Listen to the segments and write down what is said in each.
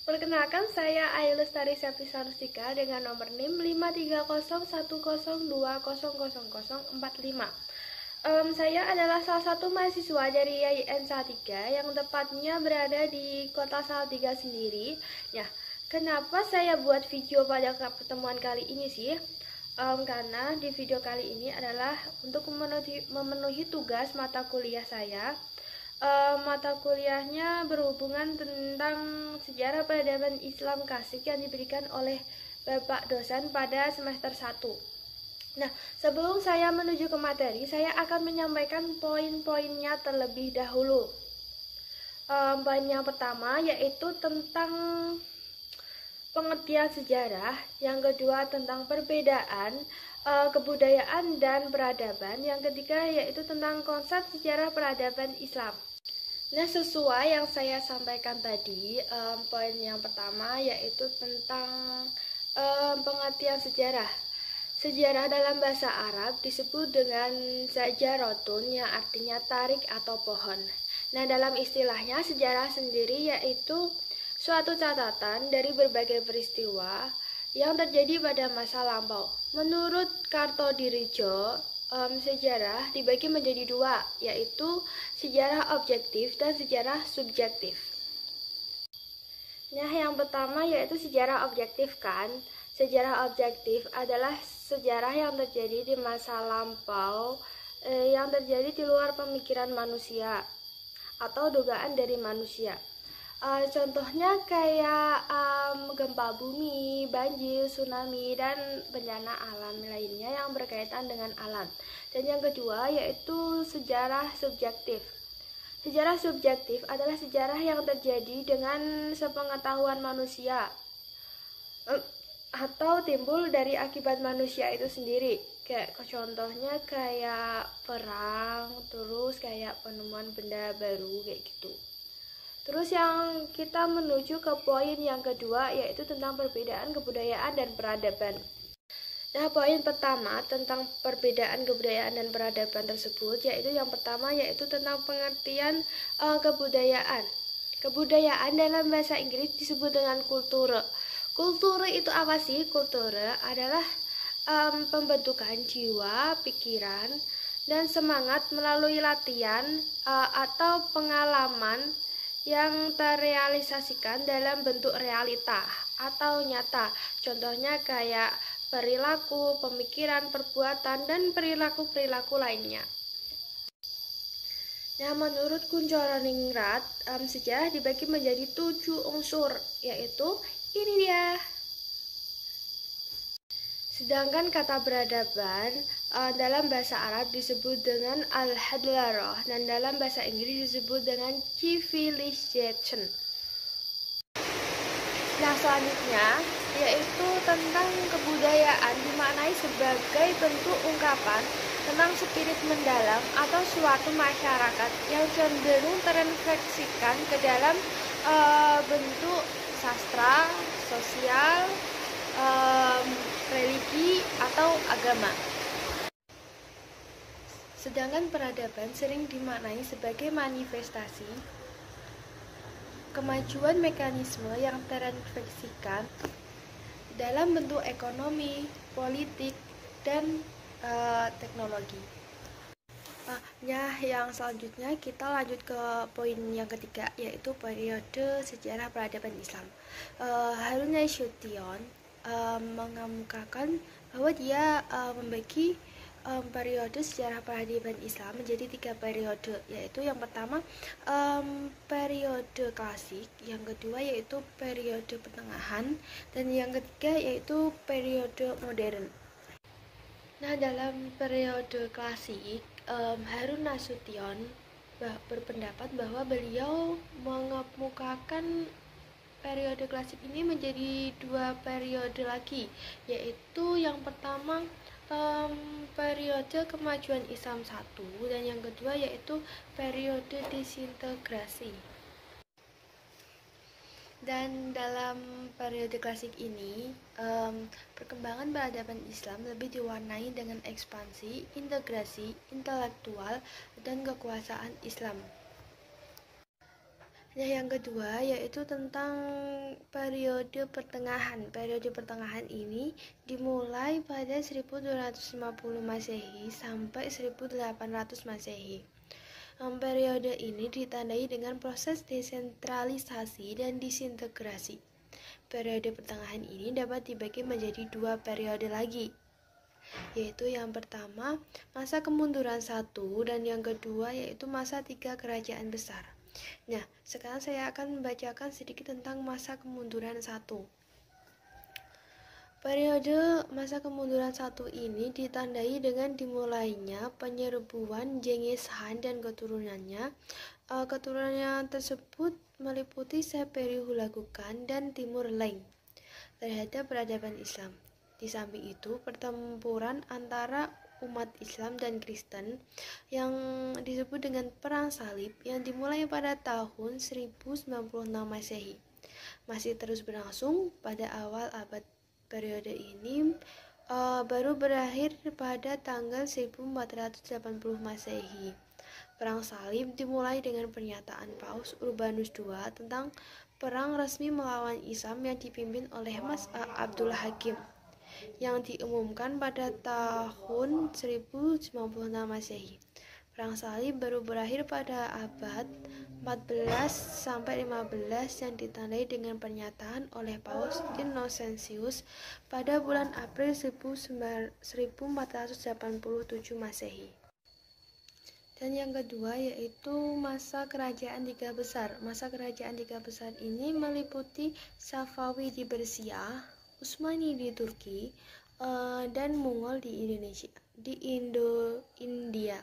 Perkenalkan, saya Ayu Lestari Septisanustika dengan nomor NIM 53010200045. Saya adalah salah satu mahasiswa dari IAIN Salatiga yang tepatnya berada di kota Salatiga sendiri. Ya, kenapa saya buat video pada pertemuan kali ini sih? Karena di video kali ini adalah untuk memenuhi tugas mata kuliah saya. Mata kuliahnya berhubungan tentang sejarah peradaban Islam klasik yang diberikan oleh Bapak dosen pada semester 1. Nah, sebelum saya menuju ke materi, saya akan menyampaikan poin-poinnya terlebih dahulu. Poin yang pertama yaitu tentang pengertian sejarah, yang kedua tentang perbedaan kebudayaan dan peradaban, yang ketiga yaitu tentang konsep sejarah peradaban Islam. Nah, sesuai yang saya sampaikan tadi, poin yang pertama yaitu tentang pengertian sejarah. Sejarah dalam bahasa Arab disebut dengan zajarotun, yang artinya tarik atau pohon. Nah, dalam istilahnya sejarah sendiri yaitu suatu catatan dari berbagai peristiwa yang terjadi pada masa lampau. Menurut Kartodirijo, sejarah dibagi menjadi dua, yaitu sejarah objektif dan sejarah subjektif. Nah, yang pertama yaitu sejarah objektif kan. Sejarah objektif adalah sejarah yang terjadi di masa lampau, yang terjadi di luar pemikiran manusia atau dugaan dari manusia. Contohnya kayak gempa bumi, banjir, tsunami, dan bencana alam lainnya yang berkaitan dengan alam. Dan yang kedua yaitu sejarah subjektif. Sejarah subjektif adalah sejarah yang terjadi dengan sepengetahuan manusia atau timbul dari akibat manusia itu sendiri. Kayak contohnya kayak perang, terus kayak penemuan benda baru kayak gitu. Terus yang kita menuju ke poin yang kedua yaitu tentang perbedaan kebudayaan dan peradaban. Nah, poin pertama tentang perbedaan kebudayaan dan peradaban tersebut yaitu yang pertama yaitu tentang pengertian kebudayaan. Kebudayaan dalam bahasa Inggris disebut dengan kultur. Kultur itu apa sih? Kultur adalah pembentukan jiwa, pikiran, dan semangat melalui latihan atau pengalaman yang terrealisasikan dalam bentuk realita atau nyata. Contohnya kayak perilaku, pemikiran, perbuatan, dan perilaku-perilaku lainnya. Nah, menurut Kunchoro-Ningrat, sejarah dibagi menjadi 7 unsur, yaitu ini dia. Sedangkan kata peradaban dalam bahasa Arab disebut dengan al-hadlarah dan dalam bahasa Inggris disebut dengan civilization. Nah, selanjutnya yaitu tentang kebudayaan dimaknai sebagai bentuk ungkapan tentang spirit mendalam atau suatu masyarakat yang cenderung terrefleksikan ke dalam bentuk sastra, sosial, religi, atau agama. Sedangkan peradaban sering dimaknai sebagai manifestasi kemajuan mekanisme yang terrefleksikan dalam bentuk ekonomi, politik, dan teknologi. Yang selanjutnya kita lanjut ke poin yang ketiga yaitu periode sejarah peradaban Islam. Harun Nasution mengemukakan bahwa dia membagi periode sejarah peradaban Islam menjadi 3 periode, yaitu yang pertama periode klasik, yang kedua yaitu periode pertengahan, dan yang ketiga yaitu periode modern. Nah, dalam periode klasik, Harun Nasution berpendapat bahwa beliau mengemukakan periode klasik ini menjadi 2 periode lagi, yaitu yang pertama periode kemajuan Islam 1 dan yang kedua yaitu periode disintegrasi. Dan dalam periode klasik ini, perkembangan peradaban Islam lebih diwarnai dengan ekspansi, integrasi, intelektual, dan kekuasaan Islam. Nah, yang kedua yaitu tentang periode pertengahan. Periode pertengahan ini dimulai pada 1250 Masehi sampai 1800 Masehi. Periode ini ditandai dengan proses desentralisasi dan disintegrasi. Periode pertengahan ini dapat dibagi menjadi dua periode lagi, yaitu yang pertama masa kemunduran 1 dan yang kedua yaitu masa 3 kerajaan besar. Nah, sekarang saya akan membacakan sedikit tentang masa kemunduran 1. Periode masa kemunduran 1 ini ditandai dengan dimulainya penyerbuan Genghis Khan dan keturunannya. Keturunannya tersebut meliputi Seperi Hulagukan dan Timur Leng terhadap peradaban Islam. Di samping itu, pertempuran antara umat Islam dan Kristen yang disebut dengan Perang Salib yang dimulai pada tahun 1096 Masehi masih terus berlangsung pada awal abad. Periode ini baru berakhir pada tanggal 1480 Masehi. Perang Salib dimulai dengan pernyataan Paus Urbanus II tentang perang resmi melawan Islam yang dipimpin oleh Mas Abdul Hakim, yang diumumkan pada tahun 1096 Masehi. Perang Salib baru berakhir pada abad 14 sampai 15 yang ditandai dengan pernyataan oleh Paus Innocentius pada bulan April 1487 Masehi. Dan yang kedua yaitu masa kerajaan tiga besar. Masa kerajaan tiga besar ini meliputi Safawi di Persia, Utsmani di Turki, dan Mongol di India.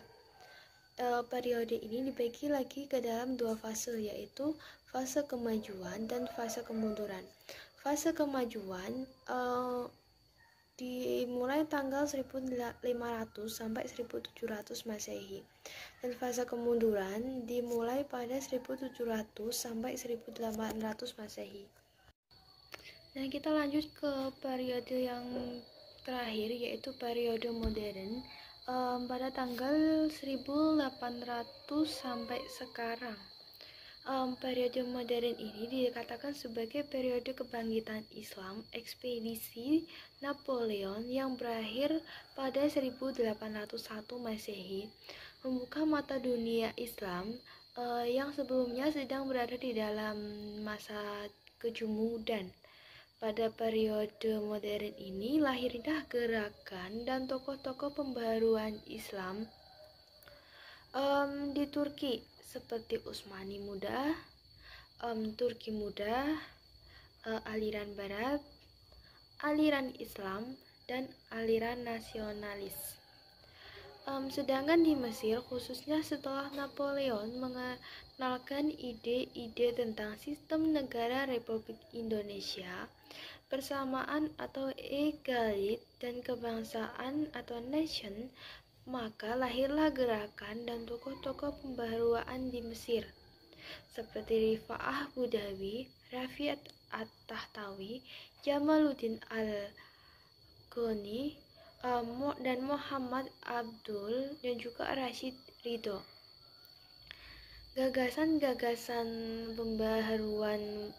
Periode ini dibagi lagi ke dalam dua fase, yaitu fase kemajuan dan fase kemunduran. Fase kemajuan dimulai tanggal 1500 sampai 1700 Masehi, dan fase kemunduran dimulai pada 1700 sampai 1800 Masehi. Nah, kita lanjut ke periode yang terakhir yaitu periode modern pada tanggal 1800 sampai sekarang. Periode modern ini dikatakan sebagai periode kebangkitan Islam ekspedisi Napoleon yang berakhir pada 1801 Masehi, membuka mata dunia Islam yang sebelumnya sedang berada di dalam masa kejumudan. Pada periode modern ini lahirlah gerakan dan tokoh-tokoh pembaruan Islam di Turki seperti Utsmani Muda, Turki Muda, aliran Barat, aliran Islam, dan aliran nasionalis. Sedangkan di Mesir, khususnya setelah Napoleon mengenalkan ide-ide tentang sistem negara Republik Indonesia, persamaan atau egalit, dan kebangsaan atau nation, maka lahirlah gerakan dan tokoh-tokoh pembaharuan di Mesir seperti Rifa'ah Budawi, Rafiat At-Tahtawi, Jamaluddin Al-Ghani, dan Muhammad Abdul, dan juga Rashid Ridho. Gagasan-gagasan pembaharuan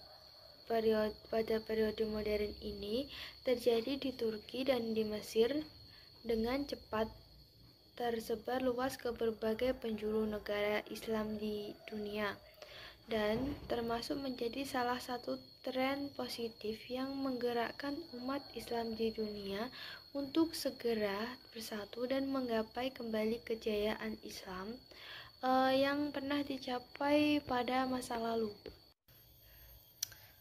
pada periode modern ini terjadi di Turki dan di Mesir dengan cepat tersebar luas ke berbagai penjuru negara Islam di dunia, dan termasuk menjadi salah satu tren positif yang menggerakkan umat Islam di dunia untuk segera bersatu dan menggapai kembali kejayaan Islam yang pernah dicapai pada masa lalu.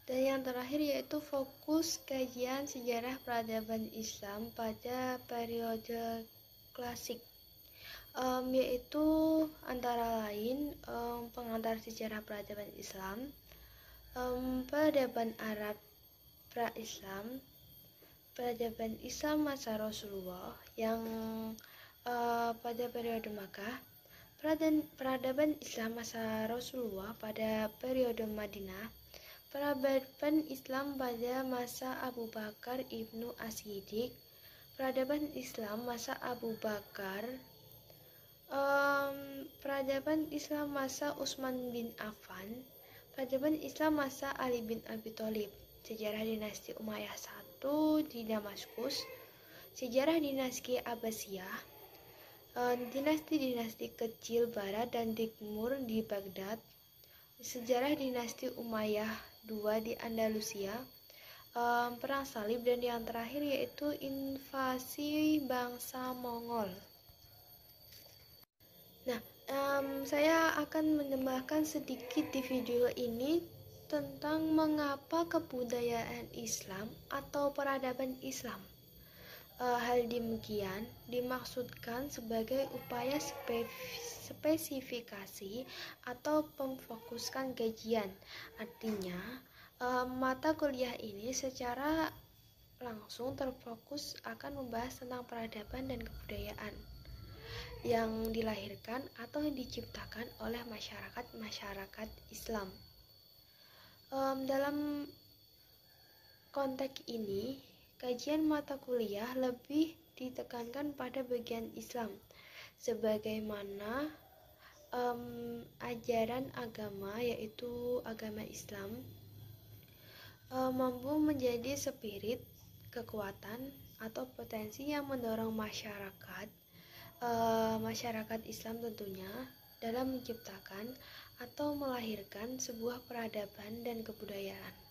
Dan yang terakhir yaitu fokus kajian sejarah peradaban Islam pada periode klasik, yaitu antara lain pengantar sejarah peradaban Islam, peradaban Arab pra-Islam, peradaban Islam masa Rasulullah yang pada periode Makkah, peradaban Islam masa Rasulullah pada periode Madinah, peradaban Islam pada masa Abu Bakar Ibnu As-Siddiq, peradaban Islam masa Abu Bakar, peradaban Islam masa Utsman bin Affan, Peradaban Islam masa Ali bin Abi Thalib, sejarah dinasti Umayyah I di Damaskus, sejarah dinasti Abbasiyah, dinasti-dinasti kecil barat dan timur di Baghdad, sejarah dinasti Umayyah II di Andalusia, perang salib, dan yang terakhir yaitu invasi bangsa Mongol. Nah, saya akan menambahkan sedikit di video ini tentang mengapa kebudayaan Islam atau peradaban Islam. Hal demikian dimaksudkan sebagai upaya spesifikasi atau memfokuskan kajian. Artinya, mata kuliah ini secara langsung terfokus akan membahas tentang peradaban dan kebudayaan yang dilahirkan atau diciptakan oleh masyarakat Islam. Dalam konteks ini, kajian mata kuliah lebih ditekankan pada bagian Islam, sebagaimana ajaran agama, yaitu agama Islam, mampu menjadi spirit, kekuatan, atau potensi yang mendorong masyarakat Islam tentunya dalam menciptakan atau melahirkan sebuah peradaban dan kebudayaan.